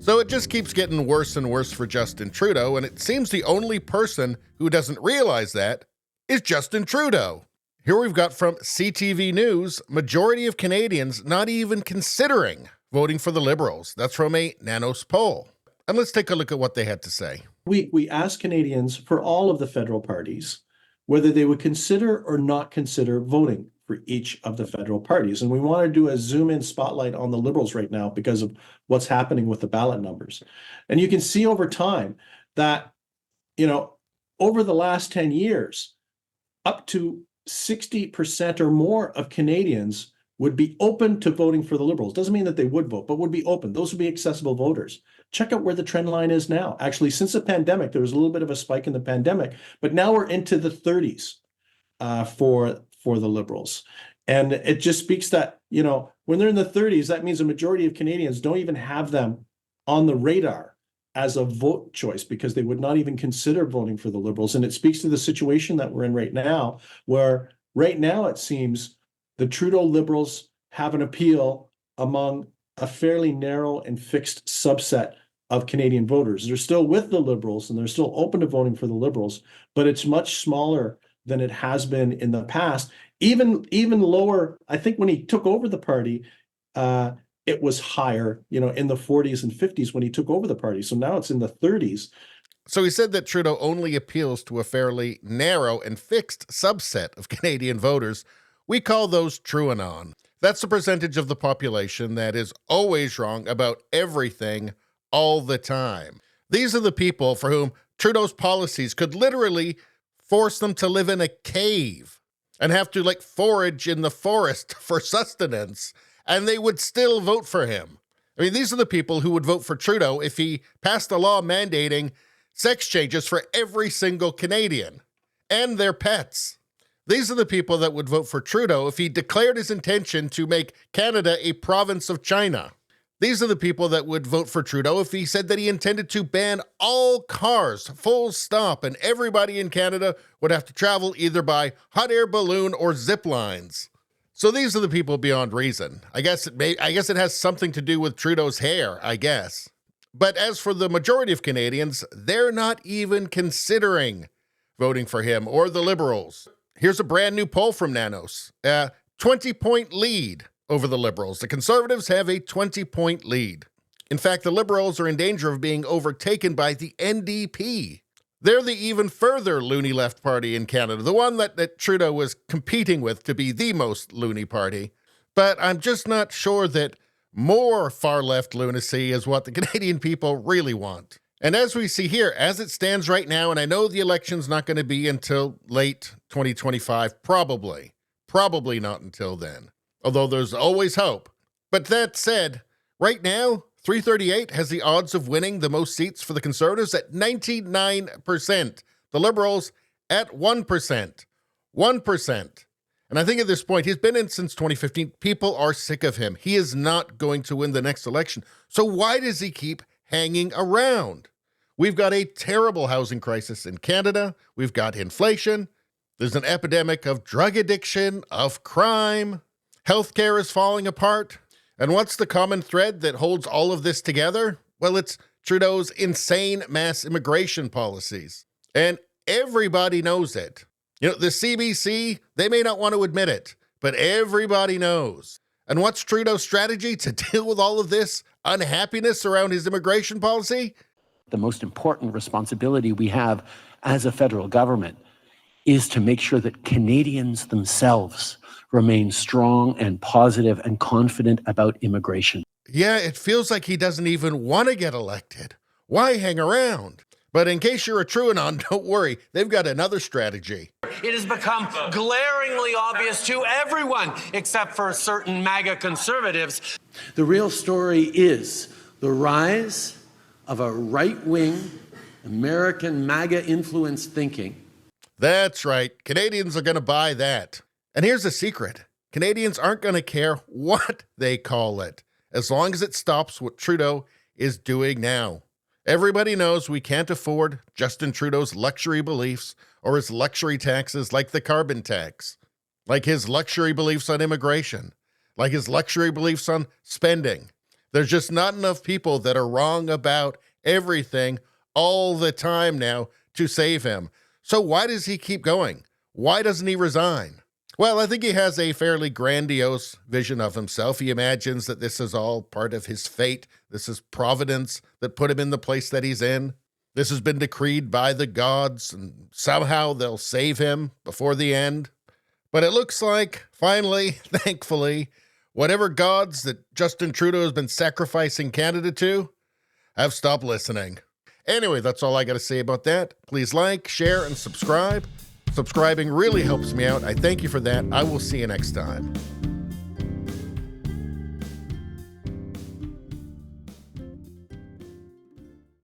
So it just keeps getting worse and worse for Justin Trudeau, and it seems the only person who doesn't realize that is Justin Trudeau. Here we've got from CTV News, majority of Canadians not even considering voting for the Liberals. That's from a Nanos Poll. And let's take a look at what they had to say. We asked Canadians for all of the federal parties whether they would consider or not consider voting for each of the federal parties. And we want to do a zoom-in spotlight on the Liberals right now because of what's happening with the ballot numbers. And you can see over time that, over the last 10 years, up to 60% or more of Canadians would be open to voting for the Liberals. Doesn't mean that they would vote, but would be open. Those would be accessible voters. Check out where the trend line is now. Actually, since the pandemic, there was a little bit of a spike in the pandemic, but now we're into the 30s for the Liberals. And it just speaks that, when they're in the 30s, that means a majority of Canadians don't even have them on the radar as a vote choice because they would not even consider voting for the Liberals. And it speaks to the situation that we're in right now, where right now it seems the Trudeau Liberals have an appeal among a fairly narrow and fixed subset of Canadian voters. They're still with the Liberals and they're still open to voting for the Liberals, but it's much smaller than it has been in the past. Even lower, I think when he took over the party, it was higher, in the 40s and 50s when he took over the party. So now it's in the 30s. So he said that Trudeau only appeals to a fairly narrow and fixed subset of Canadian voters. We call those Truanon. That's the percentage of the population that is always wrong about everything all the time. These are the people for whom Trudeau's policies could literally force them to live in a cave and have to forage in the forest for sustenance, and they would still vote for him. I mean, these are the people who would vote for Trudeau if he passed a law mandating sex changes for every single Canadian and their pets. These are the people that would vote for Trudeau if he declared his intention to make Canada a province of China. These are the people that would vote for Trudeau if he said that he intended to ban all cars, full stop, and everybody in Canada would have to travel either by hot air balloon or zip lines. So these are the people beyond reason. I guess it has something to do with Trudeau's hair, I guess. But as for the majority of Canadians, they're not even considering voting for him or the Liberals. Here's a brand new poll from Nanos. 20-point lead over the Liberals. The Conservatives have a 20-point lead. In fact, the Liberals are in danger of being overtaken by the NDP. They're the even further loony left party in Canada, the one that Trudeau was competing with to be the most loony party. But I'm just not sure that more far-left lunacy is what the Canadian people really want. And as we see here, as it stands right now, and I know the election's not going to be until late 2025, probably not until then, although there's always hope. But that said, right now, 338 has the odds of winning the most seats for the Conservatives at 99%. The Liberals at 1%. 1%. And I think at this point, he's been in since 2015. People are sick of him. He is not going to win the next election. So why does he keep hanging around? We've got a terrible housing crisis in Canada. We've got inflation. There's an epidemic of drug addiction, of crime. Healthcare is falling apart. And what's the common thread that holds all of this together? Well, it's Trudeau's insane mass immigration policies. And everybody knows it. The CBC, they may not want to admit it, but everybody knows. And what's Trudeau's strategy to deal with all of this unhappiness around his immigration policy? The most important responsibility we have as a federal government is to make sure that Canadians themselves remain strong and positive and confident about immigration. Yeah, it feels like he doesn't even want to get elected. Why hang around? But in case you're a Truanon, don't worry. They've got another strategy. It has become glaringly obvious to everyone except for certain MAGA conservatives. The real story is the rise of a right-wing American MAGA-influenced thinking. That's right. Canadians are going to buy that. And here's the secret. Canadians aren't going to care what they call it, as long as it stops what Trudeau is doing now. Everybody knows we can't afford Justin Trudeau's luxury beliefs or his luxury taxes like the carbon tax, like his luxury beliefs on immigration, like his luxury beliefs on spending. There's just not enough people that are wrong about everything all the time now to save him. So why does he keep going? Why doesn't he resign? Well, I think he has a fairly grandiose vision of himself. He imagines that this is all part of his fate. This is providence that put him in the place that he's in. This has been decreed by the gods, and somehow they'll save him before the end. But it looks like, finally, thankfully, whatever gods that Justin Trudeau has been sacrificing Canada to have stopped listening. Anyway, that's all I got to say about that. Please like, share, and subscribe. Subscribing really helps me out. I thank you for that. I will see you next time.